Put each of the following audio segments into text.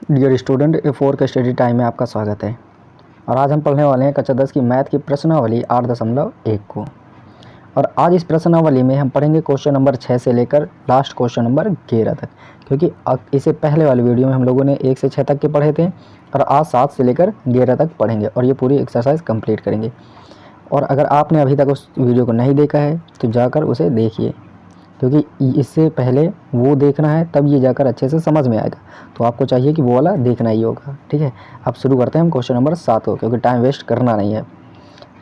Dear student, A4 का study time में आपका स्वागत है। और आज हम पढ़ने वाले हैं कक्षा 10 की मैथ की प्रश्नावली 8.1 को। और आज इस प्रश्नावली में हम पढ़ेंगे क्वेश्चन नंबर 6 से लेकर लास्ट क्वेश्चन नंबर 11 तक, क्योंकि इससे पहले वाली वीडियो में हम लोगों ने 1 से 6 तक के पढ़े थे और आज 7 से लेकर 11 तक पढ़ेंगे और ये पूरी एक्सरसाइज कंप्लीट करेंगे। और अगर आपने अभी तक उस वीडियो को नहीं देखा है तो जाकर उसे देखिए, क्योंकि इससे पहले वो देखना है तब ये जाकर अच्छे से समझ में आएगा। तो आपको चाहिए कि वो वाला देखना ही होगा। ठीक है, अब शुरू करते हैं हम क्वेश्चन नंबर 7 को, क्योंकि टाइम वेस्ट करना नहीं है।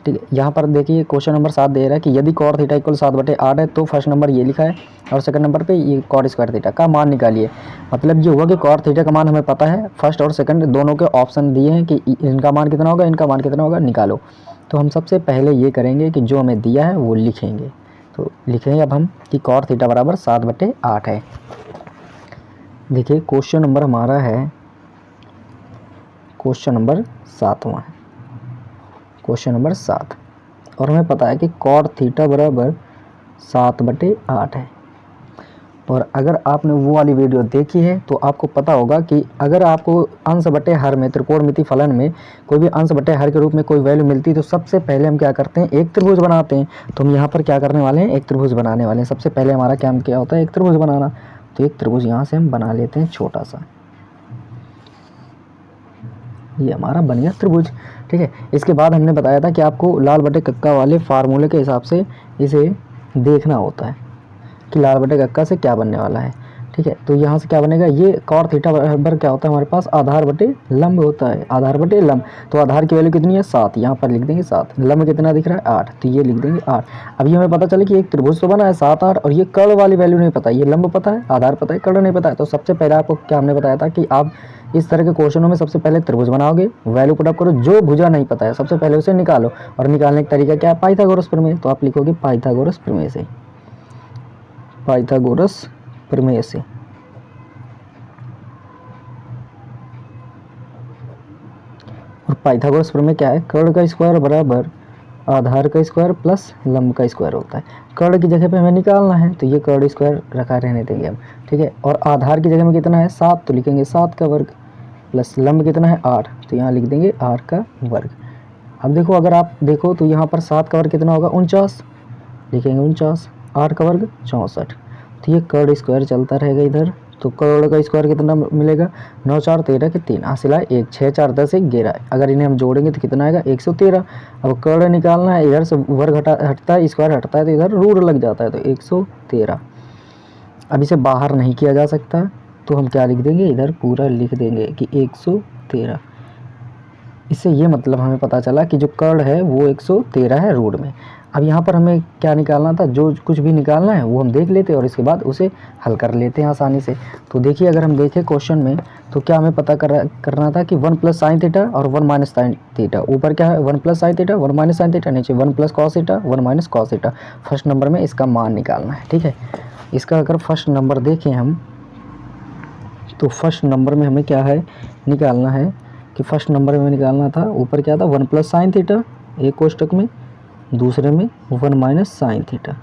ठीक है, यहाँ पर देखिए क्वेश्चन नंबर 7 दे रहा है कि यदि cos थीटा इक्वल 7/8 है तो फर्स्ट नंबर ये लिखा है और सेकंड नंबर पे ये cot स्क्वायर थीटा का मान निकालिए। मतलब ये हुआ कि cot थीटा का मान हमें पता है, फर्स्ट और सेकंड दोनों के ऑप्शन दिए हैं कि इनका मान कितना होगा, इनका मान कितना होगा, निकालो। तो हम सबसे पहले ये करेंगे कि जो हमें दिया है वो लिखेंगे। तो लिखेंगे अब हम कि cot थीटा बराबर 7/8 है। देखिए क्वेश्चन नंबर हमारा है क्वेश्चन नंबर 7वां है, क्वेश्चन नंबर 7। और हमें पता है कि cot थीटा बराबर 7/8 है। और अगर आपने वो वाली वीडियो देखी है तो आपको पता होगा कि अगर आपको अंश बटे हर में, त्रिकोणमिति फलन में कोई भी अंश बटे हर के रूप में कोई वैल्यू मिलती है तो सबसे पहले हम क्या करते हैं, एक त्रिभुज बनाते हैं। तो हम यहाँ पर क्या करने वाले हैं, एक त्रिभुज बनाने वाले हैं। सबसे पहले हमारा क्या होता है, एक त्रिभुज बनाना। तो एक त्रिभुज यहाँ से हम बना लेते हैं छोटा सा, ये हमारा बन गया त्रिभुज। ठीक है, इसके बाद हमने बताया था कि आपको लाल बटे कक्का वाले फार्मूले के हिसाब से इसे देखना होता है कि लाल बटे कक्का से क्या बनने वाला है। ठीक है, तो यहाँ से क्या बनेगा, ये cot थीटा बराबर क्या होता है हमारे पास, आधार बटे लंब होता है, आधार बटे लंब। तो आधार की वैल्यू कितनी है, 7, यहाँ पर लिख देंगे 7। लंब कितना दिख रहा है, 8, तो ये लिख देंगे 8। अभी हमें पता चले कि एक त्रिभुज तो बना है 7, 8, और ये कर्ण वाली वैल्यू नहीं पता, ये लंब पता है, आधार पता है, कर्ण नहीं पता है। तो सबसे पहले आपको क्या हमने बताया था कि आप इस तरह के क्वेश्चनों में सबसे पहले त्रिभुज बनाओगे, वैल्यू पुट अप करो, जो भुजा नहीं पता है सबसे पहले उसे निकालो। और निकालने का तरीका क्या है, पाइथागोरस प्रमेय। तो आप लिखोगे पाइथागोरस प्रमेय से, पाइथागोरस प्रमेय से। और पाइथागोरस प्रमेय क्या है, कर्ण का स्क्वायर बराबर आधार का स्क्वायर प्लस लंब का स्क्वायर होता है। कर्ण की जगह पे हमें निकालना है तो ये कर्ण स्क्वायर रखा रहने देंगे हम। ठीक है, और आधार की जगह में कितना है 7, तो लिखेंगे 7 का वर्ग, प्लस लंब कितना है 8, तो यहाँ लिख देंगे 8 का वर्ग। अब देखो, अगर आप देखो तो यहाँ पर 7 का वर्ग कितना होगा, 49, लिखेंगे 49, 8 का वर्ग 64। तो ये कर्ण स्क्वायर चलता रहेगा इधर। तो कर्ण का स्क्वायर कितना मिलेगा, 9 4 13 के 3, हासिल है 1, 6 4 10 1 11। अगर इन्हें हम जोड़ेंगे तो कितना आएगा, 113। अब कर्ण निकालना है, इधर से वर्ग हटता है, स्क्वायर हटता है तो इधर रूट लग जाता है, तो 113। अब इसे बाहर नहीं किया जा सकता तो हम क्या लिख देंगे, इधर पूरा लिख देंगे कि 113। इससे ये मतलब हमें पता चला कि जो कर्ण है वो 113 है रूट में। अब यहाँ पर हमें क्या निकालना था, जो कुछ भी निकालना है वो हम देख लेते हैं और इसके बाद उसे हल कर लेते हैं आसानी से। तो देखिए, अगर हम देखें क्वेश्चन में तो क्या हमें पता करना था कि 1 + sin थीटा और 1 - sin थीटा। ऊपर क्या है, 1 + sin थीटा 1 - sin थीटा, नीचे 1 + cos theta 1 - cos theta. First number में इसका मान निकालना है। ठीक है, इसका अगर फर्स्ट नंबर देखें हम तो फर्स्ट नंबर में हमें क्या है निकालना है कि फर्स्ट नंबर में निकालना था, ऊपर क्या था 1 + sin थीटा एक कोष्टक में, दूसरे में 1 - sin थीटा,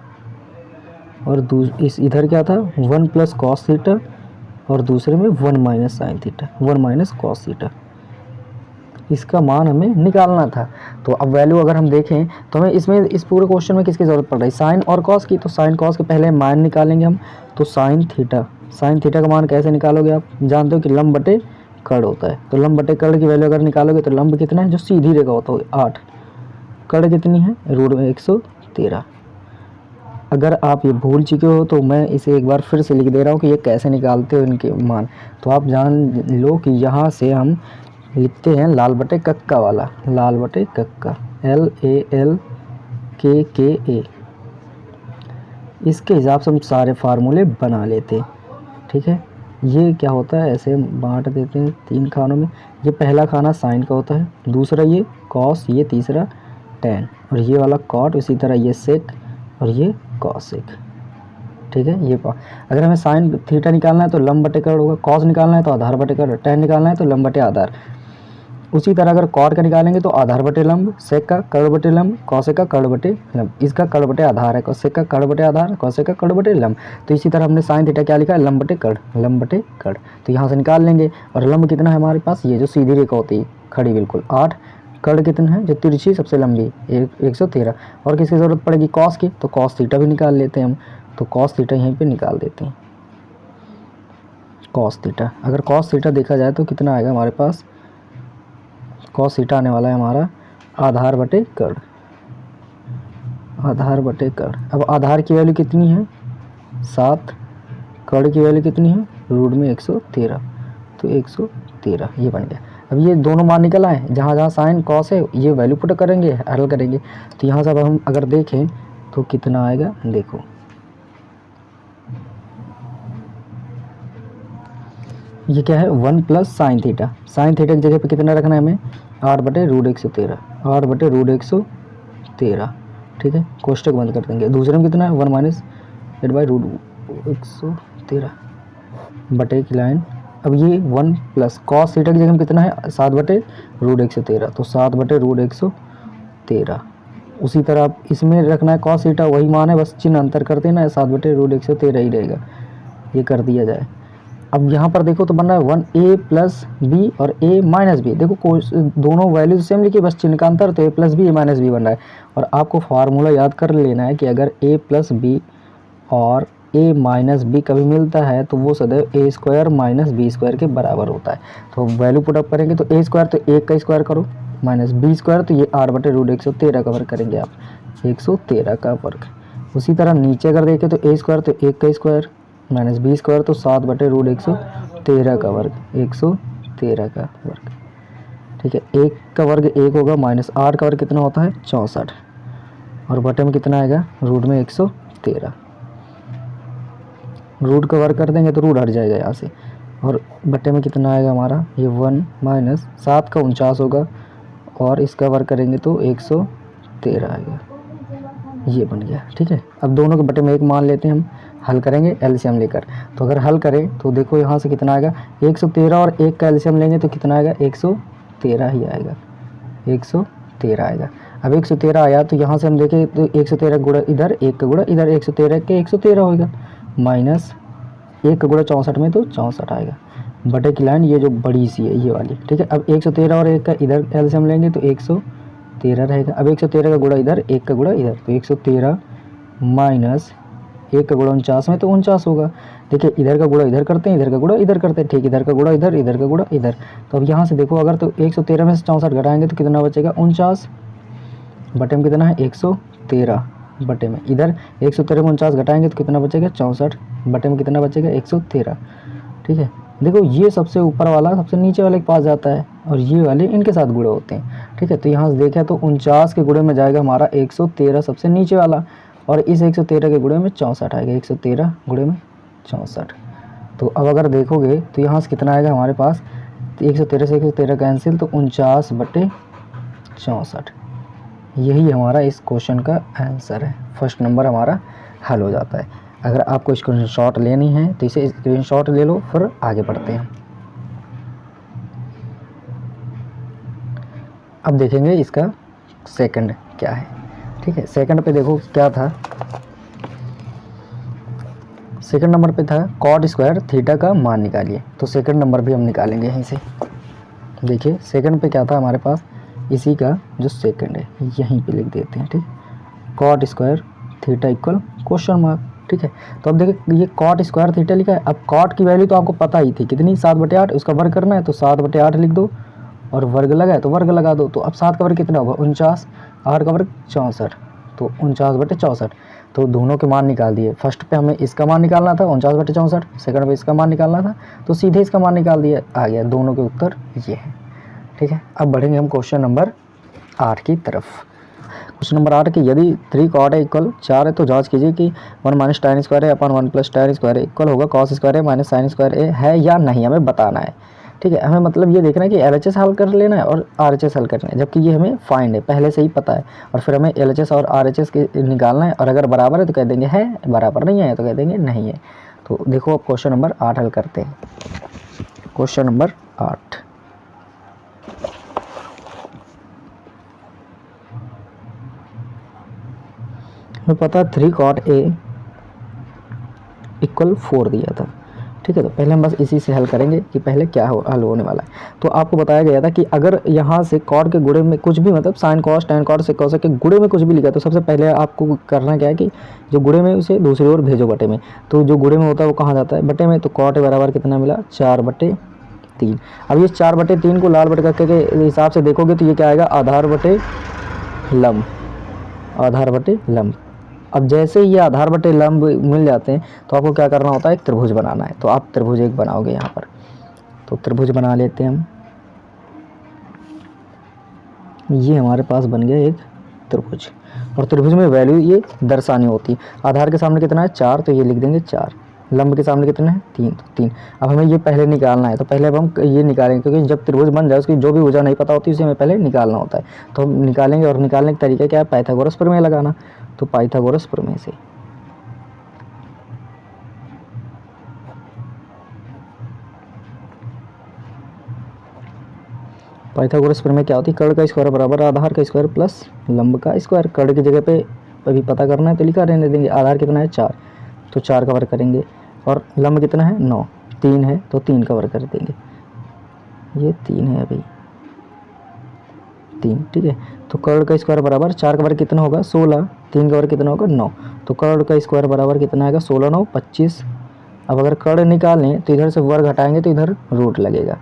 और इस इधर क्या था 1 + cos थीटा और दूसरे में 1 - sin थीटा 1 - cos थीटा। इसका मान हमें निकालना था। तो अब वैल्यू अगर हम देखें तो हमें इसमें इस पूरे क्वेश्चन में किसकी ज़रूरत पड़ रही है, साइन और कॉस की। तो साइन कॉस के पहले मान निकालेंगे हम। तो साइन थीटा का मान कैसे निकालोगे, आप जानते हो कि लंब बटे कर्ण होता है। तो लंब बटे कर्ण की वैल्यू अगर निकालोगे तो लंब कितना है, जो सीधी रेखा होता है 8, कर्ण कितनी है रूट में 113। अगर आप ये भूल चुके हो तो मैं इसे एक बार फिर से लिख दे रहा हूँ कि ये कैसे निकालते हो इनके मान। तो आप जान लो कि यहाँ से हम लिखते हैं लाल बटे कक्का वाला, लाल बटे कक्का LALKKA। इसके हिसाब से हम सारे फार्मूले बना लेते हैं। ठीक है, ये क्या होता है, ऐसे बांट देते हैं 3 खानों में। ये पहला खाना साइन का होता है, दूसरा ये कॉस, ये तीसरा tan, और ये वाला cot, इसी तरह ये सेक और ये कॉसेक। ठीक है, ये अगर हमें साइन थीटा निकालना है तो लंब बटे कर्ण होगा, कॉस निकालना है तो आधार बटे कर्ण, tan निकालना है तो लंब बटे आधार। उसी तरह अगर कॉट का निकालेंगे तो आधार बटे लंब, सेक का कर्ण बटे लंब, कौशिक का कर्ण बटे लंब, इसका कर्ण बटे आधार है, कौशिक का कर्ण बटे आधार, कौशिक का कर्ण बटे लंब। तो इसी तरह हमने साइन थीटा क्या लिखा है, लंब बटे कर्ण, लंब बटे कर्ण। तो यहाँ से निकाल लेंगे। और लंब कितना है हमारे पास, ये जो सीधी रेखा होती है खड़ी बिल्कुल 8, कर्ण कितना है जो तिरछी सबसे लंबी 113। और किसकी ज़रूरत पड़ेगी, कॉस की, तो कॉस थीटा भी निकाल लेते हैं हम। तो कॉस थीटा यहीं पर निकाल देते हैं, कॉस थीटा। अगर कॉस थीटा देखा जाए तो कितना आएगा हमारे पास, कॉस थीटा आने वाला है हमारा आधार बटे कर्ण, आधार बटे कर्ण। अब आधार की वैल्यू कितनी है 7, कर्ण की वैल्यू कितनी है रूट में 113, तो 113 ये बन गया। अब ये दोनों मान निकल आए, जहाँ जहाँ साइन कॉस है ये वैल्यू पुट करेंगे, हल करेंगे। तो यहाँ से अब हम अगर देखें तो कितना आएगा, देखो ये क्या है 1 plus sine theta. Sine theta की जगह पे कितना रखना है हमें, 8 बटे रूट 113, 8 बटे रूट 113। ठीक है, कोष्टक बंद कर देंगे। दूसरे में कितना है 1 माइनस 8 बाई रूट 113 बटे की लाइन। अब ये 1 प्लस कॉस थीटा की जगह में कितना है 7 बटे रूट 113, तो 7 बटे रूट 113। उसी तरह आप इसमें रखना है कॉस थीटा, वही मान है, बस चिन्ह अंतर कर देना है, 7 बटे रूट 113 ही रहेगा। ये कर दिया जाए। अब यहाँ पर देखो तो बन रहा है 1a प्लस बी और a माइनस बी। देखो दोनों वैल्यूज सेम लिखी, बस चिन्ह का अंतर, तो a plus B, a minus B बन रहा है। और आपको फार्मूला याद कर लेना है कि अगर a प्लस बी और a माइनस बी कभी मिलता है तो वो सदैव a square minus B square के बराबर होता है। तो वैल्यू पुटअप करेंगे तो a स्क्वायर तो 1 का स्क्वायर करो, माइनस बी स्क्वायर तो ये 8 बटे रूट 113 का वर्ग करेंगे आप, 113 का वर्ग। उसी तरह नीचे अगर देखें तो a स्क्वायर तो 1 का स्क्वायर, माइनस बी स्क्वायर तो 7 बटे रूट 113 का वर्ग, 113 का वर्ग। ठीक है, 1 का वर्ग 1 होगा, माइनस 8 का वर्ग कितना होता है 64, और बटे में कितना आएगा रूट में 113। रूट का वर्ग कर देंगे तो रूट हट जाएगा यहाँ से, और बटे में कितना आएगा हमारा ये 1 माइनस 7 का 49 होगा, और इसका वर्ग करेंगे तो 113 आएगा। ये बन गया। ठीक है, अब दोनों के बटे में एक मान लेते हैं हम, हल करेंगे एलसीएम लेकर। तो अगर हल करें तो देखो यहाँ से कितना आएगा 113, और 1 का एलसीएम लेंगे तो कितना आएगा 113 ही आएगा, 113 आएगा। अब 113 आया तो यहाँ से हम देखें तो 113 गुणा इधर, 1 का गुणा इधर, 113 के 113 होगा, माइनस 1 का गुणा 64 में तो 64 आएगा, बटे की लाइन ये जो बड़ी सी है ये वाली। ठीक है, अब 113 और 1 का इधर एलसीएम लेंगे तो 113 रहेगा। अब 113 का गुणा इधर, 1 का गुणा इधर, तो 113 माइनस 1 का गुणा 49 में तो 49 होगा। देखिए इधर का गुणा इधर करते हैं, इधर का गुणा इधर करते हैं, ठीक, इधर का गुणा इधर, इधर का गुणा इधर। तो अब यहाँ से देखो अगर तो 113 में से 64 घटाएंगे तो कितना बचेगा 49, बटे में कितना है 113, बटे में इधर 113 में 49 घटाएंगे तो कितना बचेगा 64, बटे में कितना बचेगा 113। ठीक है, देखो ये सबसे ऊपर वाला सबसे नीचे वाले के पास जाता है, और ये वाले इनके साथ गुणे होते हैं। ठीक है, तो यहाँ से देखें तो 49 के गुणे में जाएगा हमारा 113 सबसे नीचे वाला, और इस 113 के गुणे में 64 आएगा, 113 गुणे में 64। तो अब अगर देखोगे तो यहाँ से कितना आएगा हमारे पास, तो 113 से 113 कैंसिल, तो 49 बटे 64। यही हमारा इस क्वेश्चन का आंसर है। फर्स्ट नंबर हमारा हल हो जाता है। अगर आपको स्क्रीनशॉट लेनी है तो इसे स्क्रीनशॉट ले लो, फिर आगे बढ़ते हैं। अब देखेंगे इसका सेकंड क्या है। ठीक है, सेकंड पे देखो क्या था, सेकंड नंबर पे था कॉट स्क्वायर थीटा का मान निकालिए। तो सेकंड नंबर भी हम निकालेंगे यहीं से। देखिए सेकंड पे क्या था हमारे पास, इसी का जो सेकंड है यहीं पे लिख देते हैं। ठीक, cot square theta equal question mark. ठीक है, तो अब देखिए ये कॉट स्क्वायर थीटा लिखा है। अब कॉट की वैल्यू तो आपको पता ही थी कितनी, 7/8, उसका वर्ग करना है तो 7/8 लिख दो, और वर्ग लगा है तो वर्ग लगा दो। तो अब 7 का वर्ग कितना होगा 49, 8 का वर्ग 64, तो 49/64। तो दोनों के मान निकाल दिए। फर्स्ट पे हमें इसका मान निकालना था 49/64, सेकंड पे इसका मान निकालना था, तो सीधे इसका मान निकाल दिया, आ गया। दोनों के उत्तर ये है। ठीक है, अब बढ़ेंगे हम क्वेश्चन नंबर 8 की तरफ। क्वेश्चन नंबर 8 की, यदि 3 कॉट है इक्वल 4 है तो जांच कीजिए कि 1 माइनस tan स्क्वायर है अपन 1 प्लस tan स्क्वायर इक्वल होगा कॉस स्क्वायर है माइनस साइन स्क्वायर है या नहीं, हमें बताना है। ठीक है, हमें मतलब ये देखना है कि LHS हल कर लेना है और RHS हल करना है, जबकि ये हमें फाइंड है पहले से ही पता है, और फिर हमें LHS और RHS के निकालना है। और अगर बराबर है तो कह देंगे है, बराबर नहीं है तो कह देंगे नहीं है। तो देखो अब क्वेश्चन नंबर 8 हल करते हैं। क्वेश्चन नंबर 8, हमें पता है 3 cot A इक्वल 4 दिया था, ठीक है। तो पहले हम बस इसी से हल करेंगे कि पहले क्या हल होने वाला है। तो आपको बताया गया था कि अगर यहाँ से कॉड के गुणे में कुछ भी मतलब साइन कॉस टेन कॉड से कॉस के गुणे में कुछ भी लिखा तो सबसे पहले आपको करना क्या है कि जो गुणे में उसे दूसरी ओर भेजो बटे में। तो जो गुणे में होता है वो कहाँ जाता है, बटे में। तो कॉट बराबर कितना मिला, 4/3। अब ये 4/3 को लाल बटे के हिसाब से देखोगे तो ये क्या आएगा, आधार बटे लंब, आधार बटे लंब। अब जैसे ही ये आधार बटे लंब मिल जाते हैं तो आपको क्या करना होता है, एक त्रिभुज बनाना है। तो आप त्रिभुज एक बनाओगे यहाँ पर। तो त्रिभुज बना लेते हैं हम। ये हमारे पास बन गया एक त्रिभुज, और त्रिभुज में वैल्यू ये दर्शानी होती है। आधार के सामने कितना है 4, तो ये लिख देंगे 4। लंब के सामने कितना है 3, तो 3। अब हमें ये पहले निकालना है, तो पहले अब हम ये निकालेंगे, क्योंकि जब त्रिभुज बन जाए उसकी जो भी भुजा नहीं पता होती उसे हमें पहले निकालना होता है। तो हम निकालेंगे, और निकालने का तरीका क्या है, पाइथागोरस प्रमेय लगाना। तो पाइथागोरस प्रमेय से पाइथागोरस प्रमेय क्या होती है, कर्ण का स्क्वायर बराबर आधार का स्क्वायर प्लस लंब का स्क्वायर। कर्ण की जगह पे अभी पता करना है तो लिखा रहने देंगे। आधार कितना है 4, तो 4 का वर्ग करेंगे, और लंब कितना है 9, 3 है तो 3 का वर्ग कर देंगे। ये 3 है अभी 3, ठीक है। तो कर्ण का स्क्वायर बराबर 4 का वर्ग कितना होगा 16, 3 का वर्ग कितना होगा 9। तो कर्ण का स्क्वायर बराबर कितना आएगा 16 9 25। अब अगर कर्ण निकालें तो इधर से वर्ग हटाएंगे तो इधर रूट लगेगा,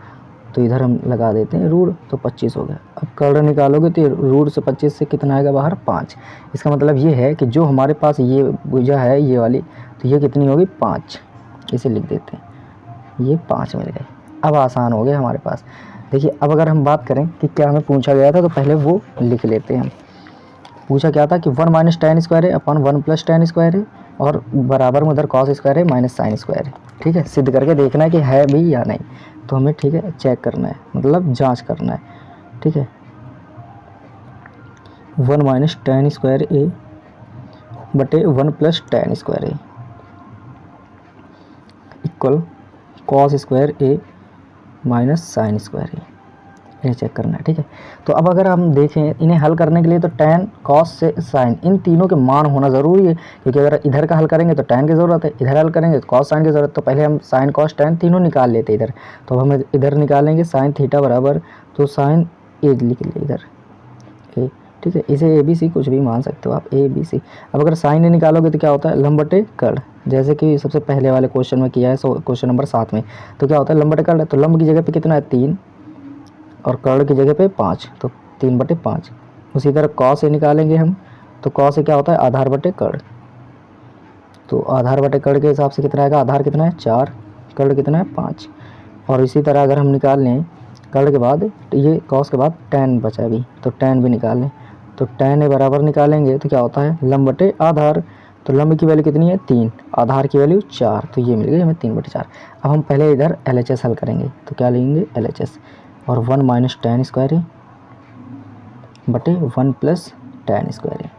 तो इधर हम लगा देते हैं रूट, तो 25 हो गया। अब कर्ण निकालोगे तो रूट से 25 से कितना आएगा बाहर 5। इसका मतलब ये है कि जो हमारे पास ये भुजा है ये वाली, तो ये कितनी होगी 5। इसे लिख देते हैं, ये 5 मिल गए। अब आसान हो गया हमारे पास। देखिए अब अगर हम बात करें कि क्या हमें पूछा गया था, तो पहले वो लिख लेते हैं हम। पूछा क्या था कि 1 - tan स्क्वायर है अपन 1 + tan स्क्वायर है, और बराबर में उधर cos स्क्वायर है माइनस साइन स्क्वायर है, ठीक है। सिद्ध करके देखना है कि है भी या नहीं, तो हमें ठीक है चेक करना है, मतलब जांच करना है, ठीक है। 1 - tan स्क्वायर ए बटे 1 + tan स्क्वायर ए इक्वल cos स्क्वायर ए माइनस साइन स्क्वायर ए, ये चेक करना है, ठीक है। तो अब अगर हम देखें इन्हें हल करने के लिए, तो tan cos से sin इन तीनों के मान होना ज़रूरी है, क्योंकि अगर इधर का हल करेंगे तो tan की ज़रूरत है, इधर हल करेंगे तो cos sin की ज़रूरत। तो पहले हम sin cos tan तीनों निकाल लेते इधर। तो हम इधर निकालेंगे sin थीटा बराबर, तो sin a लिख ले इधर a, ठीक है। इसे ABC कुछ भी मान सकते हो आप, ABC। अब अगर sin a निकालोगे तो क्या होता है लंब बटे कर्ण, जैसे कि सबसे पहले वाले क्वेश्चन में किया है, क्वेश्चन नंबर 7 में। तो क्या होता है लंब बटे कर्ण, तो लंब की जगह पे कितना है 3, और कर्ण की जगह पे 5, तो 3/5। उसी तरह cos से निकालेंगे हम, तो cos से क्या होता है आधार बटे कर्ण। तो आधार बटे कर्ण के हिसाब से कितना आएगा, आधार कितना है 4, कर्ण कितना है 5। और इसी तरह अगर हम निकाल लें कर्ण के बाद, तो ये cos के बाद tan बचा अभी, तो tan भी निकाल लें। तो tan ए बराबर निकालेंगे तो क्या होता है लंब बटे आधार। तो लंब की वैल्यू कितनी है 3, आधार की वैल्यू 4, तो ये मिल गई हमें 3/4। अब हम पहले इधर LHS हल करेंगे, तो क्या लेंगे LHS, और 1 - tan स्क्वायर है बटे 1 + tan स्क्वायर है,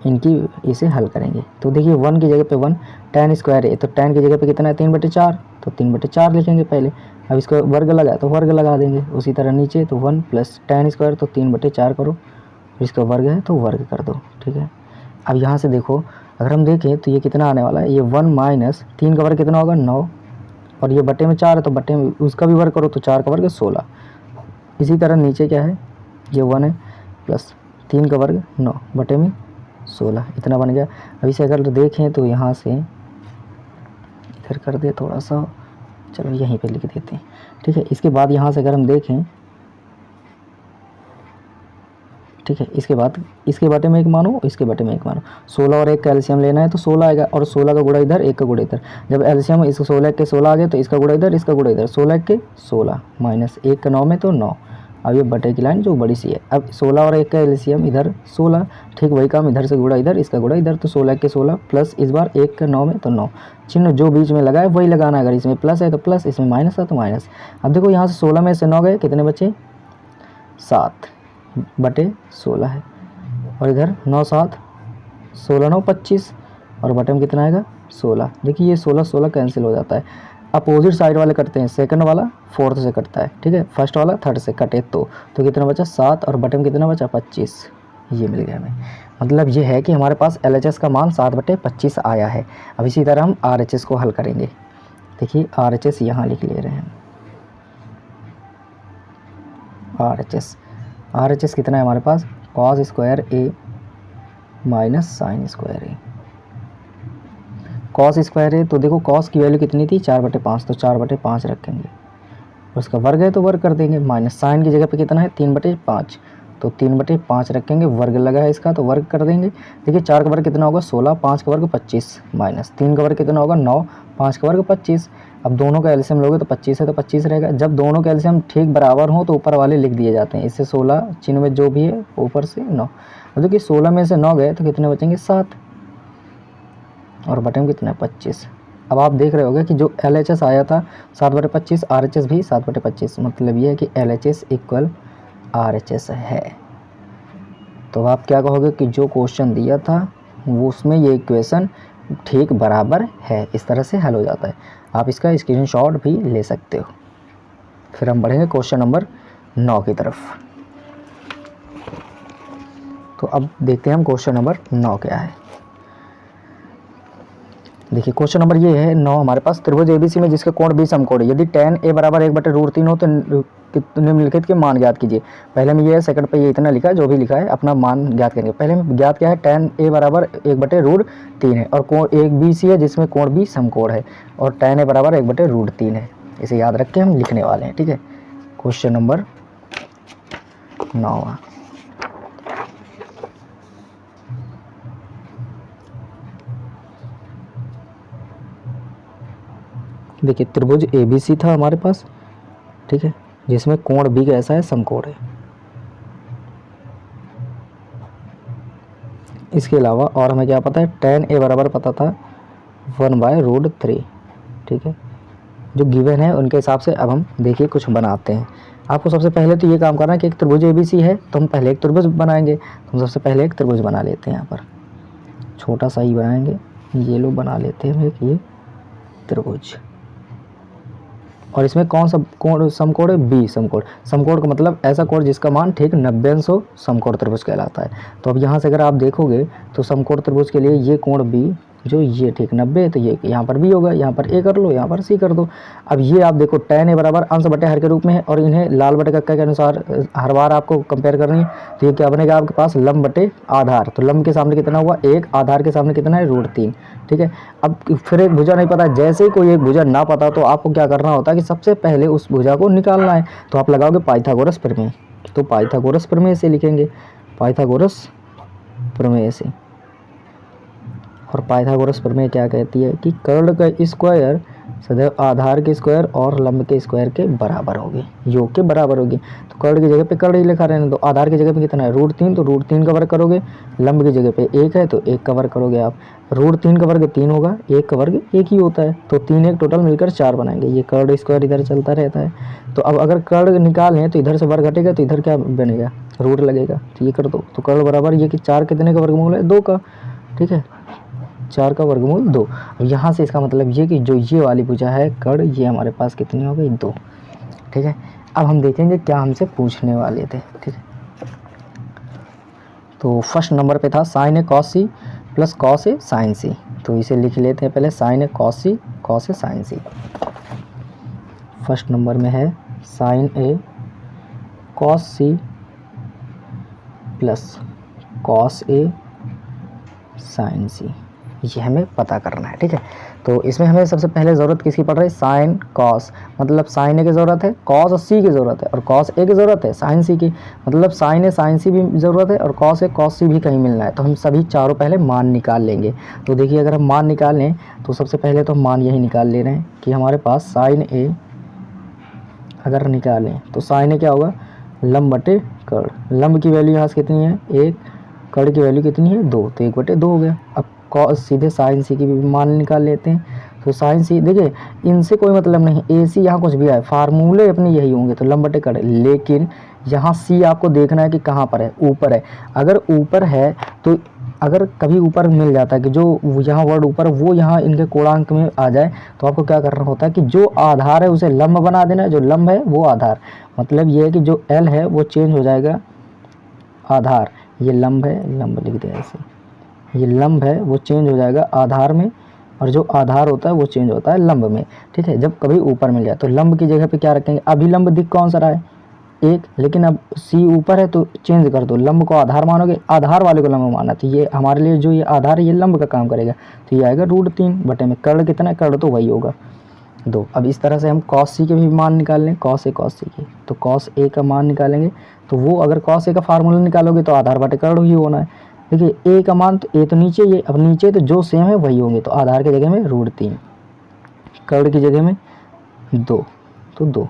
इनकी इसे हल करेंगे। तो देखिए 1 की जगह पे 1, tan स्क्वायर है तो tan की जगह पे कितना है 3/4, तो 3/4 लिखेंगे पहले। अब इसका वर्ग लगा तो वर्ग लगा देंगे। उसी तरह नीचे तो 1 + tan स्क्वायर, तो 3/4 करो, इसका वर्ग है तो वर्ग कर दो, ठीक है। अब यहाँ से देखो अगर हम देखें तो ये कितना आने वाला है, ये 1 - 3 का वर्ग कितना होगा 9, और ये बटे में 4 है तो बटे में उसका भी वर्ग करो, तो 4 का वर्ग 16। इसी तरह नीचे क्या है, ये 1 है प्लस 3 का वर्ग 9 बटे में 16, इतना बन गया। अभी से अगर देखें तो यहाँ से इधर कर दे थोड़ा सा, चलो यहीं पे लिख देते हैं, ठीक है। इसके बाद यहाँ से अगर हम देखें, ठीक है, इसके बाद इसके बटे में 1 मानो, इसके बटे में 1 मानो। 16 और 1 का एलसीएम लेना है तो 16 आएगा, और 16 का गुणा इधर 1 का गुणा इधर। जब एलसीएम इस 16 के 16 आ गए तो इसका गुणा इधर, इसका गुणा इधर, 16 के 16 माइनस 1 का 9 में तो 9। अब ये बटे की लाइन जो बड़ी सी है, अब 16 और 1 का एलसीएम इधर 16, ठीक वही काम इधर से गुणा इधर, इसका गुणा इधर, तो 16 के 16 प्लस इस बार 1 का 9 में तो 9। चिन्ह जो बीच में लगा है वही लगाना है, अगर इसमें प्लस है तो प्लस, इसमें माइनस है तो माइनस। अब देखो यहाँ से 16 में से 9 गए, कितने बचे 7 बटे 16 है, और इधर 9 7 16 9 25, और बटे में कितना आएगा 16। देखिए ये 16 16 कैंसिल हो जाता है। अपोजिट साइड वाले करते हैं, सेकंड वाला फोर्थ से कटता है, ठीक है, फर्स्ट वाला थर्ड से कटे तो कितना बचा 7, और बटे में कितना बचा 25, ये मिल गया हमें। मतलब ये है कि हमारे पास LHS का मान 7/25 आया है। अब इसी तरह हम RHS को हल करेंगे। देखिए RHS यहाँ लिख ले रहे हैं। RHS कितना है हमारे पास, cos square A minus sine square A। cos square A, तो देखो cos की वैल्यू कितनी थी 4/5, तो 4/5 रखेंगे, उसका वर्ग है तो वर्ग कर देंगे, माइनस साइन की जगह पे कितना है 3/5, तो 3/5 रखेंगे, वर्ग लगा है इसका तो वर्ग कर देंगे। देखिए 4 का वर्ग कितना होगा 16, 5 का वर्ग 25, माइनस 3 का वर्ग कितना होगा 9, 5 का वर्ग 25। अब दोनों का एलसीएम लोगे तो 25 है तो 25 रहेगा। जब दोनों के एलसीएम ठीक बराबर हो तो ऊपर वाले लिख दिए जाते हैं। इससे 16 चिन्ह में जो भी है ऊपर से 9, मतलब कि 16 में से 9 गए तो कितने बचेंगे 7, और बटे में कितना 25। अब आप देख रहे होगे कि जो LHS आया था 7/25, RHS भी 7/25, मतलब ये है कि LHS इक्वल RHS है। तो आप क्या कहोगे कि जो क्वेश्चन दिया था वो उसमें ये इक्वेशन ठीक बराबर है। इस तरह से हल हो जाता है। आप इसका स्क्रीनशॉट भी ले सकते हो। फिर हम बढ़ेंगे क्वेश्चन नंबर 9 की तरफ। तो अब देखते हैं हम क्वेश्चन नंबर 9 क्या है। देखिए क्वेश्चन नंबर ये है 9 हमारे पास, त्रिभुज ABC में जिसके कोण B समकोण है, यदि tan A बराबर 1/√3 हो तो निम्नलिखित के मान ज्ञात कीजिए। पहले में ये है, सेकंड पे ये इतना लिखा है, जो भी लिखा है अपना मान ज्ञात करेंगे। पहले में ज्ञात क्या है, tan A बराबर 1/√3 है और कोण एक BC है जिसमें कोण B समकोण है, और tan A बराबर 1/√3 है। इसे याद रख के हम लिखने वाले हैं, ठीक है। Question number 9। देखिए त्रिभुज ABC था हमारे पास, ठीक है, जिसमें कोण B कैसा है समकोण है। इसके अलावा और हमें क्या पता है, tan A बराबर पता था 1/√3, ठीक है। जो गिवन है उनके हिसाब से अब हम देखिए कुछ बनाते हैं। आपको सबसे पहले तो ये काम करना है कि एक त्रिभुज ABC है तो हम पहले एक त्रिभुज बनाएंगे। तो हम सबसे पहले एक त्रिभुज बना लेते हैं, यहाँ पर छोटा सा ही बनाएंगे, ये लोग बना लेते हैं एक ये त्रिभुज। और इसमें कौन सा कोण समकोण है, B समकोण। समकोण का मतलब ऐसा कोण जिसका मान ठीक 90 अंश हो, समकोण त्रिभुज कहलाता है। तो अब यहाँ से अगर आप देखोगे तो समकोण त्रिभुज के लिए ये कोण B जो ये ठीक 90 है, तो ये यहाँ पर B होगा, यहाँ पर A कर लो, यहाँ पर C कर दो। अब ये आप देखो tan A बराबर अंश बटे हर के रूप में है, और इन्हें लाल बटे कक्का के अनुसार हर बार आपको कंपेयर करनी है। तो ये क्या बनेगा आपके पास लंब बटे आधार। तो लंब के सामने कितना हुआ 1, आधार के सामने कितना है √3, ठीक है। अब फिर एक भुजा नहीं पता, जैसे ही कोई एक भुजा ना पता तो आपको क्या करना होता है कि सबसे पहले उस भुजा को निकालना है। तो आप लगाओगे पाइथागोरस प्रमेय। तो पाइथागोरस प्रमेय से लिखेंगे, पाइथागोरस प्रमेय से। और पाइथागोरस प्रमेय क्या कहती है कि कर्ण का स्क्वायर सदैव आधार के स्क्वायर और लंब के स्क्वायर के बराबर होगी, योग के बराबर होगी। तो कर्ण की जगह पे कर्ण ही लिखा रहने दो। आधार की जगह पे कितना है √3, तो √3 का वर्ग करोगे। लंब की जगह पे 1 है तो 1 का वर्ग करोगे आप। √3 का वर्ग 3 होगा, 1 का वर्ग 1 ही होता है, तो 3 1 टोटल मिलकर 4 बनाएंगे। ये कर्ण स्क्वायर इधर चलता रहता है। तो अब अगर कर्ण निकालें तो इधर से वर्ग हटेगा तो इधर क्या बनेगा, रूट लगेगा। तो ये कर दो, तो कर्ण बराबर ये कि 4 कितने का वर्गमूल है 2 का, ठीक है, 4 का वर्गमूल 2। यहाँ से इसका मतलब ये कि जो ये वाली भुजा है कर्ण, ये हमारे पास कितनी हो गई 2, ठीक है। अब हम देखेंगे क्या हमसे पूछने वाले थे, ठीक है। तो फर्स्ट नंबर पे था sin A cos C plus cos A sin C। तो इसे लिख लेते हैं पहले, sin A cos C cos A sin C। First number में है sin A cos C plus cos A sin C, ये हमें पता करना है, ठीक है। तो इसमें हमें सबसे पहले ज़रूरत किसकी पड़ रही है, साइन कॉस, मतलब साइन ए की ज़रूरत है, कॉस सी की ज़रूरत है, और कॉस ए की ज़रूरत है, साइन सी की, मतलब साइन ए साइन सी भी ज़रूरत है, और कॉस ए कॉस सी भी कहीं मिलना है। तो हम सभी चारों पहले मान निकाल लेंगे। तो देखिए अगर हम मान निकाल लें तो सबसे पहले तो हम मान यही निकाल ले रहे हैं कि हमारे पास साइन ए अगर निकालें तो साइन ए क्या होगा लंब बटे कर्ण। लंब की वैल्यू यहाँ से कितनी है 1, कर्ण की वैल्यू कितनी है 2, तो 1/2 हो गया। अब कॉस सीधे साइन सी की भी मान निकाल लेते हैं। तो साइन सी देखिए इनसे कोई मतलब नहीं, ए सी यहाँ कुछ भी आए, फार्मूले अपने यही होंगे, तो लंब बटे कर्ण। लेकिन यहाँ सी आपको देखना है कि कहाँ पर है, ऊपर है। अगर ऊपर है तो अगर कभी ऊपर मिल जाता है कि जो यहाँ वर्ड ऊपर वो यहाँ इनके कोणांक में आ जाए, तो आपको क्या करना होता है कि जो आधार है उसे लंब बना देना है, जो लंब है वो आधार। मतलब ये है कि जो एल है वो चेंज हो जाएगा आधार, ये लंब है, लंब लिख दिया ऐसे, ये लंब है वो चेंज हो जाएगा आधार में, और जो आधार होता है वो चेंज होता है लंब में, ठीक है। जब कभी ऊपर मिल जाए तो लंब की जगह पे क्या रखेंगे, अभी लंब दिख कौन सा रहा है, एक, लेकिन अब सी ऊपर है तो चेंज कर दो, लंब को आधार मानोगे, आधार वाले को लंब माना, तो ये हमारे लिए जो ये आधार है ये लंब का काम करेगा, तो ये आएगा √3 में कर्ण कितना है, कर्ण तो वही होगा 2। अब इस तरह से हम cos c के भी मान निकाल लें, cos a cos c के, तो cos a का मान निकालेंगे, तो वो अगर cos a का फार्मूला निकालोगे तो आधार बटे कर्ण ही होना है। देखिए a का मान तो a तो नीचे, ये अब नीचे तो जो सेम है वही होंगे, तो आधार की जगह में √3, कर्ण की जगह में 2, तो 2।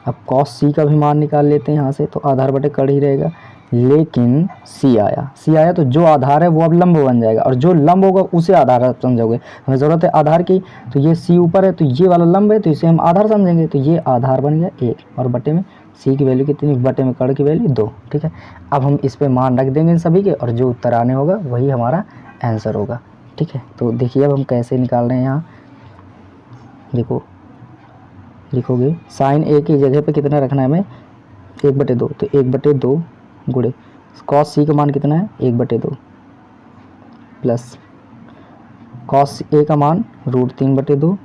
अब cos c का भी मान निकाल लेते हैं यहाँ से, तो आधार बटे कर्ण ही रहेगा, लेकिन c आया तो जो आधार है वो अब लंब बन जाएगा, और जो लंब होगा उसे आधार आप समझोगे, हमें ज़रूरत है आधार की, तो ये c ऊपर है तो ये वाला लंब है तो इसे हम आधार समझेंगे, तो ये आधार बन गया 1, और बटे में c की वैल्यू कितनी, बटे में कर्ण की वैल्यू 2, ठीक है। अब हम इस पर मान रख देंगे इन सभी के, और जो उत्तर आने होगा वही हमारा आंसर होगा, ठीक है। तो देखिए अब हम कैसे निकाल रहे हैं, यहाँ देखो लिखोगे साइन a की जगह पे कितना रखना है हमें, 1/2, तो 1/2 गुणे cos c का मान कितना है 1/2 प्लस cos a का मान √3/2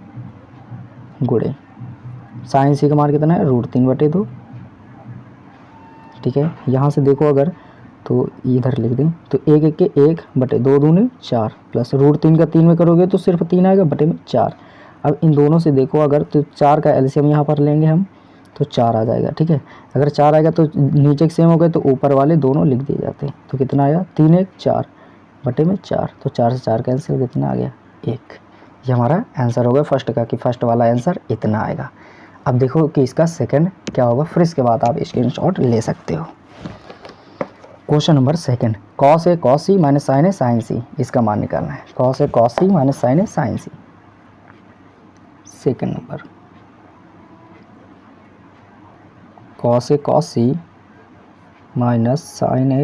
गुणे साइन c का मान कितना है √3/2, ठीक है। यहाँ से देखो अगर तो इधर लिख दें, तो 1 के 1/2 दूनी 4 प्लस √3 का 3 में करोगे तो सिर्फ 3 आएगा, बटे में 4। अब इन दोनों से देखो अगर, तो 4 का एलसीएम यहाँ पर लेंगे हम, तो 4 आ जाएगा, ठीक है। अगर 4 आएगा तो नीचे के सेम हो गए तो ऊपर वाले दोनों लिख दिए जाते हैं, तो कितना आया 3 1 4 बटे में 4, तो 4 से 4 कैंसिल, कितना आ गया 1। ये हमारा आंसर होगा फर्स्ट का, कि फर्स्ट वाला आंसर इतना आएगा। अब देखो कि इसका सेकंड क्या होगा, फिर इसके बाद आप स्क्रीनशॉट ले सकते हो। Question number second, cos a cos c minus sin a sin c, इसका मान निकालना है, cos a cos c minus sin a sin c। Second number cos a cos c minus sin a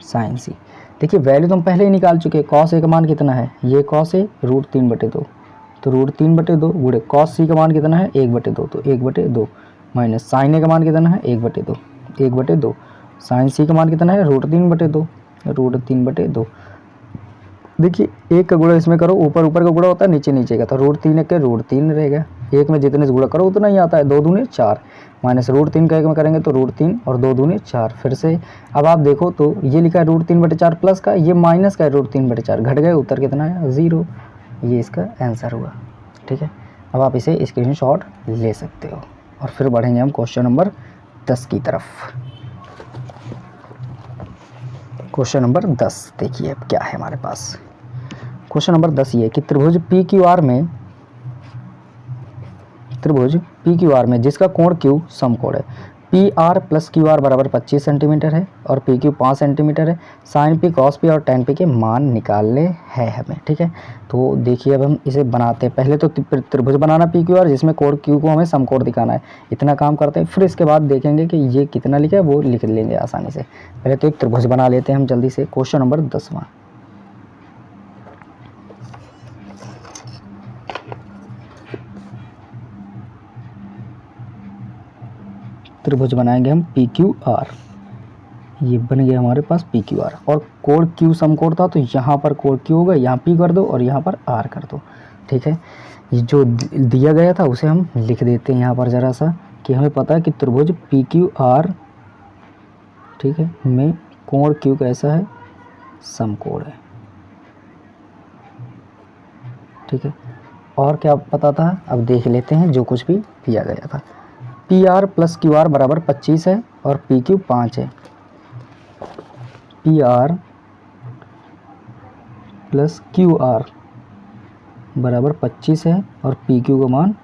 sin c। देखिए value तो हम पहले ही निकाल चुके हैं, cos a का मान कितना है, ये cos a √3/2, तो √3/2 गुणे cos c का मान कितना है 1/2, तो 1/2 माइनस sin a का मान कितना है 1/2, 1/2 sin c का मान कितना है √3/2, √3/2। देखिए एक का गुणा इसमें करो, ऊपर ऊपर का गुणा होता है नीचे नीचे का, तो √3 के √3 रहेगा, एक में जितने से गुणा करो उतना ही आता है, 2 दूने 4 माइनस √3 का एक में करेंगे तो √3 और 2 दूने 4। फिर से अब आप देखो तो ये लिखा है √3/4 प्लस का, ये माइनस का है √3/4, घट गए, उत्तर कितना है 0, ये इसका आंसर हुआ, ठीक है। अब आप इसे स्क्रीनशॉट ले सकते हो, और फिर बढ़ेंगे हम क्वेश्चन नंबर 10 की तरफ। क्वेश्चन नंबर 10 देखिए अब क्या है हमारे पास। क्वेश्चन नंबर 10 ये कि त्रिभुज PQR में जिसका कोण Q समकोण है, PR + QR बराबर 25 सेंटीमीटर है और PQ 5 सेंटीमीटर है, sin P cos P और tan P के मान निकालने हैं हमें, ठीक है। तो देखिए अब हम इसे बनाते हैं, पहले तो त्रिभुज बनाना PQR जिसमें कोण Q को हमें समकोण दिखाना है, इतना काम करते हैं, फिर इसके बाद देखेंगे कि ये कितना लिखा है वो लिख लेंगे आसानी से। पहले तो एक त्रिभुज बना लेते हैं हम जल्दी से। क्वेश्चन नंबर 10वां, त्रिभुज बनाएंगे हम PQR, ये बन गया हमारे पास PQR, और कोण Q समकोण था तो यहाँ पर कोण Q होगा, यहाँ P कर दो और यहाँ पर R कर दो, ठीक है। ये जो दिया गया था उसे हम लिख देते हैं यहाँ पर ज़रा सा, कि हमें पता है कि त्रिभुज PQR, ठीक है, में कोण Q कैसा है, समकोण है, ठीक है। और क्या पता था, अब देख लेते हैं जो कुछ भी दिया गया था। PR + QR बराबर 25 है और PQ 5 है, PR + QR बराबर 25 है और PQ का मान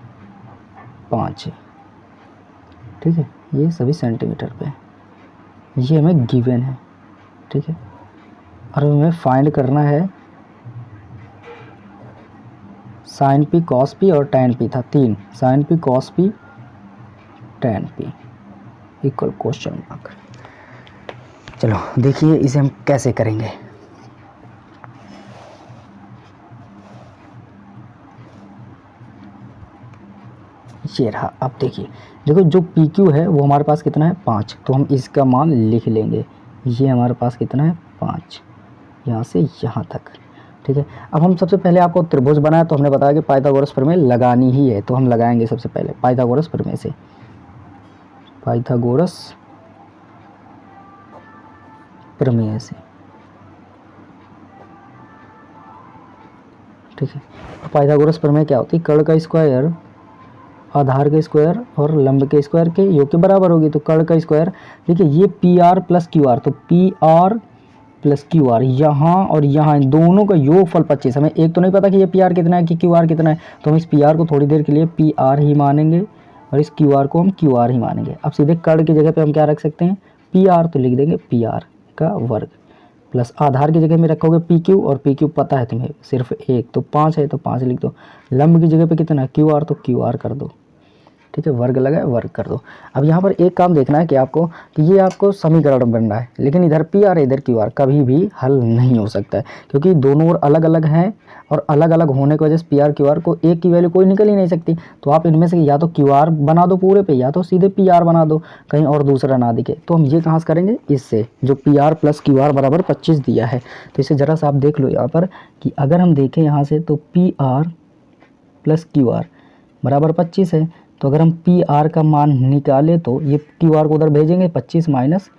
5 है, ठीक है। ये सभी सेंटीमीटर पे, ये हमें गिवन है, ठीक है। और हमें फाइंड करना है sin P cos P और tan P था 3, sin P cos P tan P equal question mark. चलो देखिए इसे हम कैसे करेंगे। ये रहा। अब देखिए, देखो जो पी क्यू है वो हमारे पास कितना है 5, तो हम इसका मान लिख लेंगे। ये हमारे पास कितना है 5, यहाँ से यहाँ तक, ठीक है। अब हम सबसे पहले आपको त्रिभुज बनाया तो हमने बताया कि पाइथागोरस प्रमेय लगानी ही है, तो हम लगाएंगे सबसे पहले पाइथागोरस प्रमेय से। पाइथागोरस प्रमेय से, ठीक है। पाइथागोरस प्रमेय क्या होती है? कर्ण का स्क्वायर आधार के स्क्वायर और लंब के स्क्वायर के योग के बराबर होगी। तो कर्ण का स्क्वायर, देखिए ये P R plus Q R, तो P R plus Q R, यहाँ और यहाँ इन दोनों का योग फल 25। हमें एक तो नहीं पता कि ये पी आर कितना है कि क्यू आर कितना है, तो हम इस पी आर को थोड़ी देर के लिए पी आर ही मानेंगे और इस क्यू आर को हम क्यू आर ही मानेंगे। अब सीधे कर्ण की जगह पे हम क्या रख सकते हैं? पी आर, तो लिख देंगे पी आर का वर्ग प्लस आधार की जगह में रखोगे पी क्यू, और पी क्यू पता है तुम्हें सिर्फ एक, तो 5 है तो 5 लिख दो। लंब की जगह पे कितना है? क्यू आर, तो क्यू आर कर दो, ठीक है। वर्ग लगा है, वर्ग कर दो। अब यहाँ पर एक काम देखना है कि आपको, कि ये आपको समीकरण बन रहा है, लेकिन इधर पी आर इधर क्यू आर कभी भी हल नहीं हो सकता है, क्योंकि दोनों ओर अलग अलग हैं और अलग अलग होने की वजह से पी आर क्यू आर को एक की वैल्यू कोई निकल ही नहीं सकती। तो आप इनमें से या तो क्यू आर बना दो पूरे पे, या तो सीधे पी आर बना दो, कहीं और दूसरा ना दिखे। तो हम ये कहाँ से करेंगे? इससे, जो P R plus Q are बराबर 25 दिया है। तो इसे ज़रा सा आप देख लो यहाँ पर, कि अगर हम देखें यहाँ से तो P R plus Q are बराबर 25 है। तो अगर हम पी आर का मान निकालें तो ये क्यू आर को उधर भेजेंगे, 25 माइनस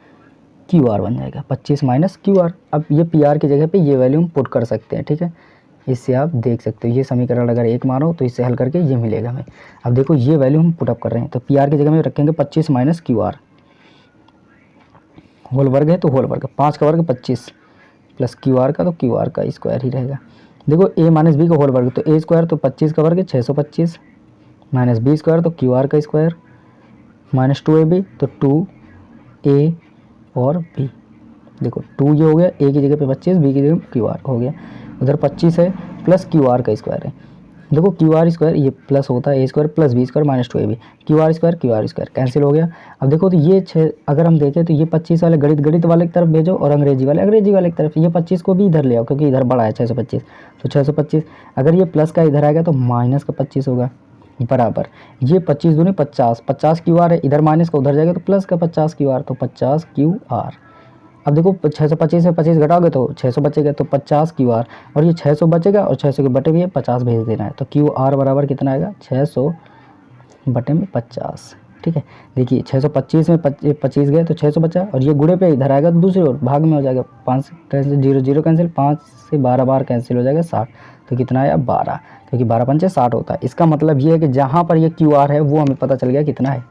क्यू आर बन जाएगा, 25 माइनस क्यू आर। अब ये पी आर की जगह पे ये वैल्यू हम पुट कर सकते हैं, ठीक है। इससे आप देख सकते हो, ये समीकरण अगर एक मानो तो इससे हल करके ये मिलेगा हमें। अब देखो ये वैल्यू हम पुटअप कर रहे हैं, तो पी आर की जगह में रखेंगे 25 माइनस क्यू आर, होल वर्ग है तो होल वर्ग, 5 का वर्ग 25 प्लस क्यू आर का, तो क्यू आर का स्क्वायर ही रहेगा। देखो ए माइनस बी का होल वर्ग, तो ए स्क्वायर तो 25 का वर्ग है 625, माइनस बी स्क्वायर तो क्यू आर का स्क्वायर, माइनस 2ab तो 2a और b। देखो 2 ये हो गया, a की जगह पे 25, b की जगह क्यू आर हो गया। उधर 25 है प्लस क्यू आर का स्क्वायर है। देखो क्यू आर स्क्वायर ये प्लस होता है, a square plus b square minus 2ab, Q R square cancel हो गया। अब देखो तो ये 6, अगर हम देखें तो ये 25 वाले गणित वाले की तरफ भेजो और अंग्रेजी वाले की तरफ। ये 25 को भी इधर ले आओ, क्योंकि इधर बड़ा है 625, तो 625। अगर ये प्लस का इधर आएगा तो माइनस का 25 होगा, बराबर ये 25 दूनी 50, 50 क्यू आर है, इधर माइनस का उधर जाएगा तो प्लस का 50 क्यू आर, तो 50 क्यू आर। अब देखो 625 में 25 घटाओगे तो 600 बचेगा, तो 50 क्यू आर, और ये 600 बचेगा और 600 के बटे में 50 भेज देना है, तो क्यू आर बराबर कितना आएगा? 600 बटे में 50, ठीक है। देखिए 625 में 25 गए तो 600 बचा, और ये गुणे पे इधर आएगा तो दूसरी ओर भाग में हो जाएगा, 5 कैंसिल, 0 0 कैंसिल, 5 से 12 बार कैंसिल हो जाएगा 60, तो कितना आया 12, क्योंकि 12 पंचे 60 होता है। इसका मतलब ये है कि जहाँ पर ये क्यू आर है वो हमें पता चल गया कितना है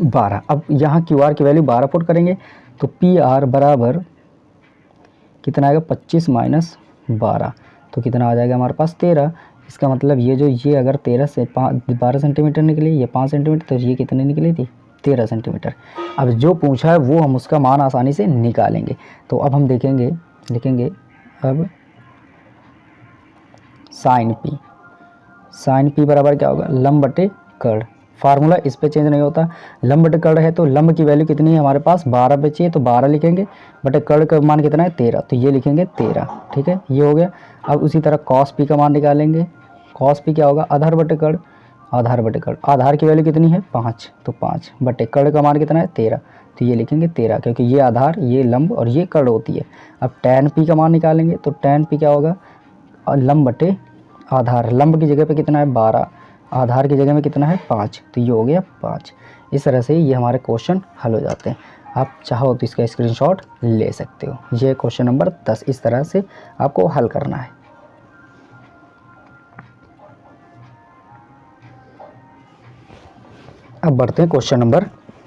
12। अब यहाँ क्यू आर की वैल्यू 12 पुट करेंगे तो पी आर बराबर कितना आएगा? 25 माइनस 12, तो कितना आ जाएगा हमारे पास 13। इसका मतलब ये अगर 13 से 12 सेंटीमीटर निकली, ये 5 सेंटीमीटर, तो ये कितनी निकली थी? 13 सेंटीमीटर। अब जो पूछा है वो हम उसका मान आसानी से निकालेंगे। तो अब हम लिखेंगे अब साइन पी बराबर क्या होगा? लंब बटे कर्ण। फार्मूला इस पे चेंज नहीं होता, लंब बटे कर्ण है तो लंब की वैल्यू कितनी है हमारे पास? 12 बची है, तो 12 लिखेंगे, बटे कर्ण का मान कितना है? 13, तो ये लिखेंगे 13, ठीक है, ये हो गया। अब उसी तरह कॉस पी का मान निकालेंगे। कॉस पी क्या होगा? आधार बटे कर्ण, आधार की वैल्यू कितनी है? 5, तो 5 बटे कर्ण का मान कितना है? 13, तो ये लिखेंगे 13, क्योंकि ये आधार, ये लंब और ये कर्ण होती है। अब टैन पी का मान निकालेंगे, तो टैन पी क्या होगा? लंब बटे आधार, लंब की जगह पे कितना है? 12, आधार की जगह में कितना है? 5, तो ये हो गया 5। इस तरह से ये हमारे क्वेश्चन हल हो जाते हैं। आप चाहो तो इसका स्क्रीनशॉट ले सकते हो। ये क्वेश्चन नंबर 10 इस तरह से आपको हल करना है। अब बढ़ते हैं क्वेश्चन नंबर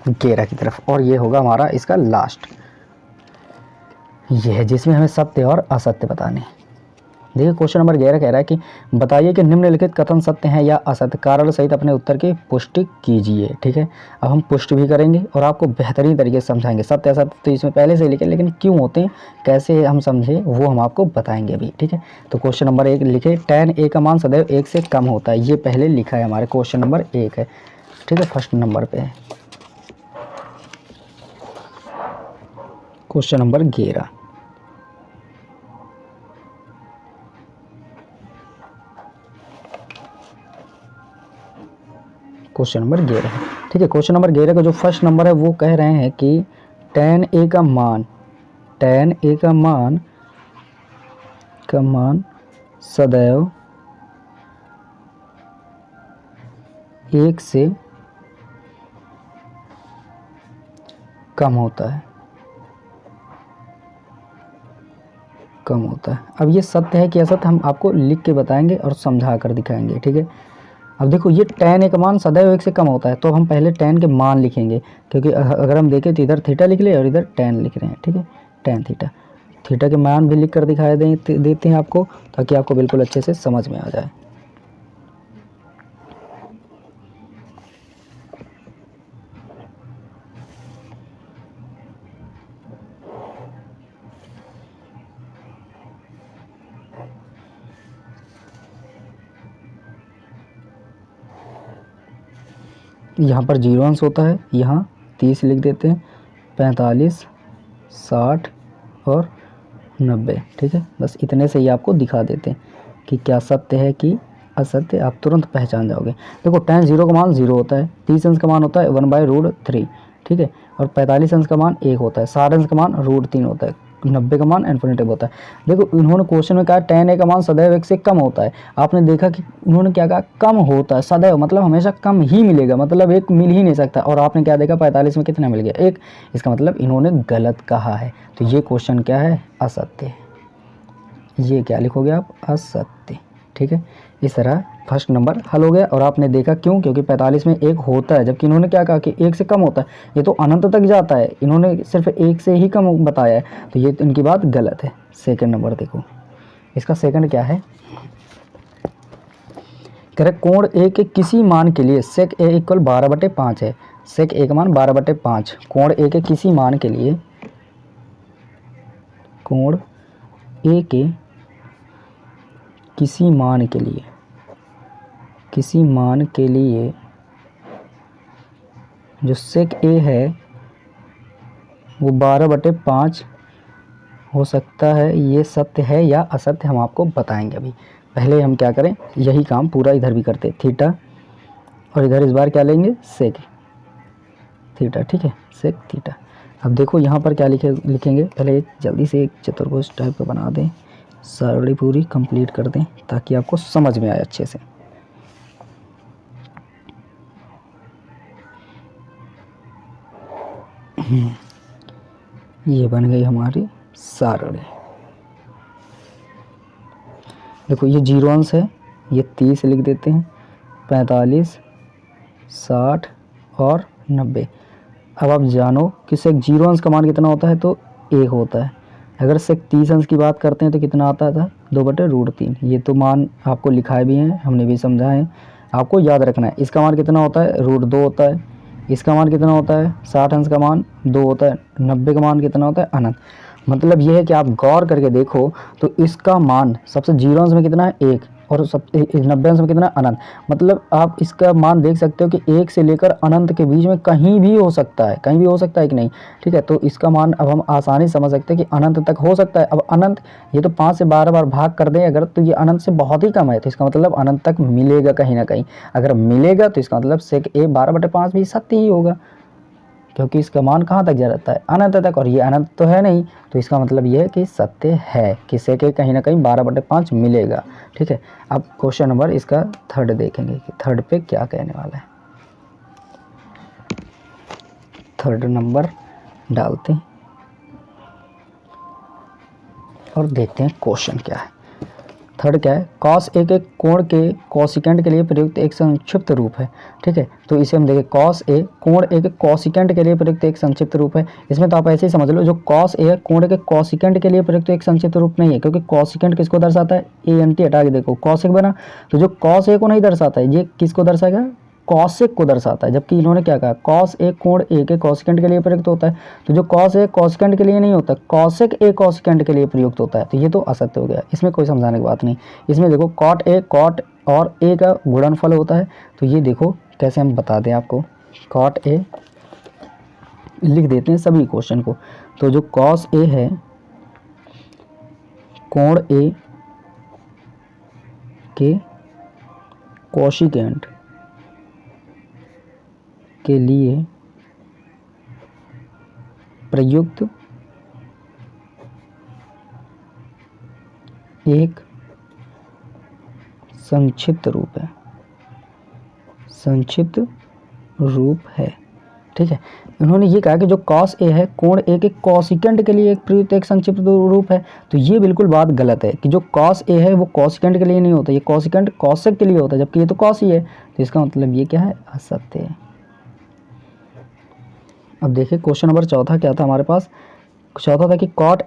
11 की तरफ, और ये होगा हमारा इसका लास्ट। ये है जिसमें हमें सत्य और असत्य बताने हैं। देखिए क्वेश्चन नंबर 11 कह रहा है कि बताइए कि निम्नलिखित कथन सत्य हैं या असत्य, कारण सहित अपने उत्तर की पुष्टि कीजिए, ठीक है। अब हम पुष्टि भी करेंगे और आपको बेहतरीन तरीके से समझाएंगे। सत्य असत्य तो इसमें पहले से लिखे, लेकिन क्यों होते हैं, कैसे हम समझे, वो हम आपको बताएंगे अभी, ठीक है। तो क्वेश्चन नंबर 1 लिखे, tan a का मान सदैव 1 से कम होता है। ये पहले लिखा है हमारे, क्वेश्चन नंबर 1 है, ठीक है, फर्स्ट नंबर पे है क्वेश्चन नंबर 11। क्वेश्चन नंबर 11 है। ठीक है, क्वेश्चन नंबर 11 का जो फर्स्ट नंबर है वो कह रहे हैं कि tan a का मान सदैव 1 से कम होता है। अब ये सत्य है कि असत्य हम आपको लिख के बताएंगे और समझा कर दिखाएंगे। ठीक है, अब देखो ये tan a का मान सदैव 1 से कम होता है, तो हम पहले tan के मान लिखेंगे, क्योंकि अगर हम देखें तो इधर थीटा लिख ले और इधर tan लिख रहे हैं। ठीक है, tan थीटा के मान भी लिख कर दिखाई देते हैं आपको, ताकि आपको बिल्कुल अच्छे से समझ में आ जाए। यहाँ पर 0 अंश होता है, यहाँ 30 लिख देते हैं, 45, 60 और 90। ठीक है, बस इतने से ही आपको दिखा देते हैं कि क्या सत्य है कि असत्य, आप तुरंत पहचान जाओगे। देखो tan 0 का मान 0 होता है, 30 अंश का मान होता है 1/√3। ठीक है, और 45 अंश का मान 1 होता है, 60 अंश का मान √3 होता है, 90 का मान इन्फिनिटिव होता है। देखो इन्होंने क्वेश्चन में कहा tan a का मान सदैव 1 से कम होता है। आपने देखा कि उन्होंने क्या कहा, कम होता है, सदैव मतलब हमेशा कम ही मिलेगा, मतलब 1 मिल ही नहीं सकता। और आपने क्या देखा, 45 में कितना मिल गया, 1। इसका मतलब इन्होंने गलत कहा है। तो ये क्वेश्चन क्या है, असत्य है। ये क्या लिखोगे आप, असत्य। ठीक है, इस तरह फर्स्ट नंबर हल हो गया। और आपने देखा क्यों, क्योंकि 45 में 1 होता है, जबकि इन्होंने क्या कहा कि 1 से कम होता है। ये तो अनंत तक जाता है, इन्होंने सिर्फ 1 से ही कम बताया है, तो ये इनकी बात गलत है। सेकंड नंबर देखो, इसका सेकंड क्या है, कह रहे कोण ए के किसी मान के लिए sec a इक्वल 12/5 है। sec a का मान 12/5, कोण ए के किसी मान के लिए, कोण ए के किसी मान के लिए जो sec a है वो 12/5 हो सकता है। ये सत्य है या असत्य हम आपको बताएंगे। अभी पहले हम क्या करें, यही काम पूरा इधर भी करते, थीटा और इधर इस बार क्या लेंगे, सेक थीटा। ठीक है, सेक थीटा। अब देखो यहाँ पर क्या लिखेंगे, पहले एक जल्दी से एक चतुर्भुज टाइप का बना दें, सारणी पूरी कंप्लीट कर दें ताकि आपको समझ में आए अच्छे से। ये बन गई हमारी सारणी। देखो ये 0 अंश है, ये 30 लिख देते हैं, 45, 60 और 90। अब आप जानो कि सेक 0 अंश का मान कितना होता है, तो 1 होता है। अगर सेक 30 अंश की बात करते हैं तो कितना आता था, 2/√3। ये तो मान आपको लिखाए भी हैं, हमने भी समझा है, आपको याद रखना है। इसका मान कितना होता है, √2 होता है। इसका मान कितना होता है, 60 अंश का मान 2 होता है। 90 का मान कितना होता है, अनंत। मतलब ये है कि आप गौर करके देखो तो इसका मान सबसे 0 अंश में कितना है, 1, और सब 90 अंश में कितना, अनंत। मतलब आप इसका मान देख सकते हो कि 1 से लेकर अनंत के बीच में कहीं भी हो सकता है, कहीं भी हो सकता है कि नहीं। ठीक है, तो इसका मान अब हम आसानी से समझ सकते हैं कि अनंत तक हो सकता है। अब अनंत, ये तो 5 से 12 बार भाग कर दें अगर, तो ये अनंत से बहुत ही कम है, तो इसका मतलब अनंत तक मिलेगा कहीं ना कहीं। अगर मिलेगा तो इसका मतलब सेक ए 12/5 भी सत्य ही होगा, क्योंकि इसका मान कहाँ तक जाता है, अनंत तक, और ये अनंत तो है नहीं, तो इसका मतलब ये है कि सत्य है कि सेक ए कहीं ना कहीं 12/5 मिलेगा। ठीक है, अब क्वेश्चन नंबर इसका थर्ड देखेंगे कि थर्ड पे क्या कहने वाला है। थर्ड नंबर डालते हैं और देखते हैं क्वेश्चन क्या है। थर्ड क्या है, कॉस ए के कोण के कोसिकेंट के लिए प्रयुक्त एक संक्षिप्त रूप है। ठीक है, तो इसे हम देखें, कॉस ए कोण ए के कोसिकेंट के लिए प्रयुक्त एक संक्षिप्त रूप है। इसमें तो आप ऐसे ही समझ लो, जो कॉस ए है कोण के कोसिकेंट के लिए प्रयुक्त एक संक्षिप्त रूप नहीं है, क्योंकि कोसिकेंट किसको दर्शाता है, ए एन टी हटा के देखो कॉसेक बना, तो जो कॉस ए को नहीं दर्शाता है, ये किसको दर्शाएगा, कॉसेक को दर्शाता है। जबकि इन्होंने क्या कहा, कॉस ए कोण ए के कोसिकेंट के लिए प्रयुक्त होता है, तो जो कॉस ए कोसिकेंट के लिए नहीं होता, कॉसेक ए कोसिकेंट के लिए प्रयुक्त होता है, तो ये तो असत्य हो गया, इसमें कोई समझाने की बात नहीं। इसमें देखो कॉट ए, कॉट और ए का गुणनफल होता है, तो ये देखो कैसे हम बता दें आपको, कॉट ए लिख देते हैं सभी क्वेश्चन को। तो जो कॉस ए है, कोण ए के कोसिकेंट के लिए प्रयुक्त एक संक्षिप्त रूप है, संक्षिप्त रूप है। ठीक है, इन्होंने ये कहा कि जो कॉस ए है कोण ए के कॉसिकेंट के लिए एक प्रयुक्त एक संक्षिप्त रूप है। तो ये बिल्कुल बात गलत है कि जो कॉस ए है वो कॉसिकेंट के लिए नहीं होता, ये कॉसिकेंट कॉसेक के लिए होता है, जबकि ये तो कॉस ही है। तो इसका मतलब ये क्या है, असत्य है। अब देखिए क्वेश्चन नंबर चौथा क्या था हमारे पास। चौथा था कि कॉट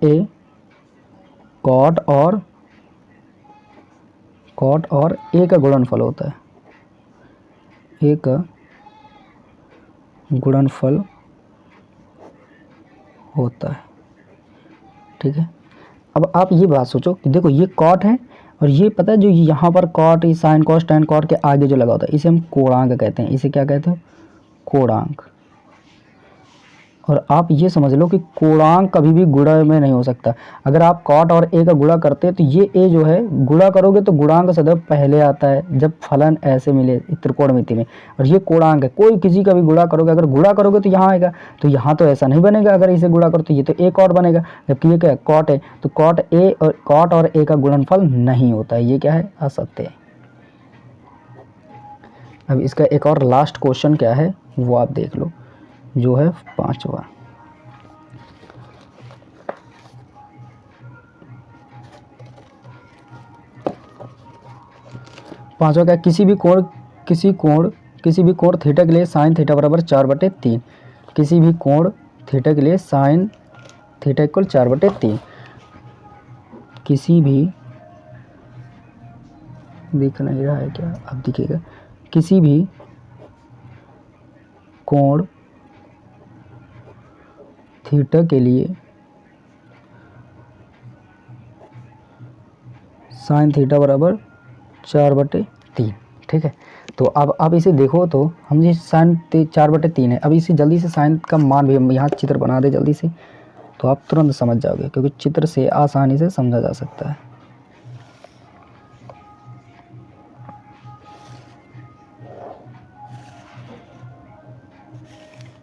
और ए का गुणनफल होता है, ए का गुणनफल होता है। ठीक है, अब आप ये बात सोचो कि देखो ये कॉट है और ये पता है जो यहाँ पर cot, sine cos tan cot के आगे जो लगा होता है इसे हम कोणांक कहते हैं। इसे क्या कहते हैं, कोणांक। और आप ये समझ लो कि कोणांक कभी भी गुणा में नहीं हो सकता। अगर आप कॉट और ए का गुणा करते हैं तो ये ए जो है गुणा करोगे तो गुणांक सदैव पहले आता है जब फलन ऐसे मिले त्रिकोणमिति में, और ये कोणांक है। कोई किसी का भी गुणा करोगे, अगर गुणा करोगे तो यहाँ आएगा, तो यहाँ तो ऐसा नहीं बनेगा। अगर इसे गुणा करो तो ये तो ए कॉट बनेगा, जबकि ये क्या है, कॉट है। तो कॉट और ए का गुणनफल नहीं होता है, ये क्या है, असत्य है। अब इसका एक और लास्ट क्वेश्चन क्या है वो आप देख लो, जो है 5वां। क्या, किसी भी कोण थीटा के लिए साइन थीटा बराबर 4/3। किसी भी कोण थीटा के लिए साइन थीटा इक्वल 4/3। किसी भी, दिख नहीं रहा है क्या, अब दिखेगा। किसी भी कोण थीटा के लिए साइन थीटा बराबर 4/3। ठीक है, तो अब आप इसे देखो तो हम ये साइन 4/3 है। अब इसे जल्दी से साइन का मान भी हम यहाँ चित्र बना दे जल्दी से, तो आप तुरंत समझ जाओगे, क्योंकि चित्र से आसानी से समझा जा सकता है।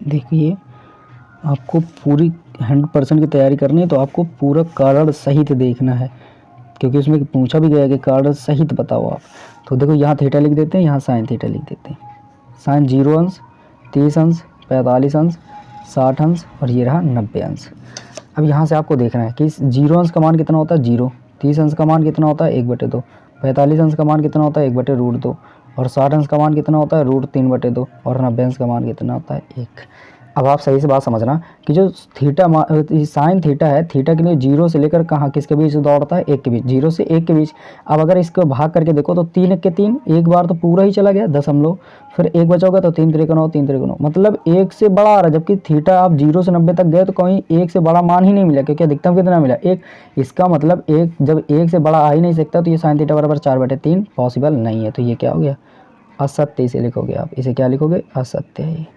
देखिए, आपको पूरी 100% की तैयारी करनी है तो आपको पूरा कारण सहित देखना है, क्योंकि उसमें पूछा भी गया है कि कारण सहित बताओ आप। तो देखो यहाँ थीटा लिख देते हैं, यहाँ साइन थीटा लिख देते हैं। साइन 0 अंश, 30 अंश, 45 अंश, 60 अंश और ये रहा 90 अंश। अब यहाँ से आपको देखना है कि 0 अंश का मान कितना होता है, 0। 30 अंश का मान कितना होता है, 1/2। 45 अंश का मान कितना होता है, 1/√2। और 60 अंश का मान कितना होता है, √3/2। और 90 अंश का मान कितना होता है, 1। अब आप सही से बात समझना कि जो थीटा साइन थीटा है, थीटा के लिए 0 से लेकर कहाँ किसके बीच दौड़ता है, 1 के बीच, 0 से 1 के बीच। अब अगर इसको भाग करके देखो तो 3 के 3, एक बार तो पूरा ही चला गया दशमलव, फिर 1 बचा होगा तो 3 3 9, 3 3 9, मतलब 1 से बड़ा आ रहा है। जबकि थीटा आप 0 से 90 तक गए तो कहीं 1 से बड़ा मान ही नहीं मिला, क्योंकि अधिकतम कितना मिला, 1। इसका मतलब 1 जब 1 से बड़ा आ ही नहीं सकता तो ये साइन थीटा बराबर 4/3 पॉसिबल नहीं है। तो ये क्या हो गया, असत्य। इसे लिखोगे आप, इसे क्या लिखोगे, असत्य है।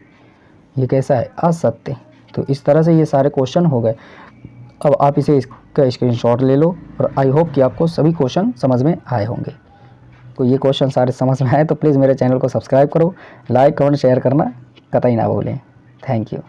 ये कैसा है, असत्य। तो इस तरह से ये सारे क्वेश्चन हो गए। अब आप इसे इसका स्क्रीनशॉट ले लो, और आई होप कि आपको सभी क्वेश्चन समझ में आए होंगे। तो ये क्वेश्चन सारे समझ में आए तो प्लीज़ मेरे चैनल को सब्सक्राइब करो, लाइक कमेंट शेयर करना कतई ना भूलें। Thank you.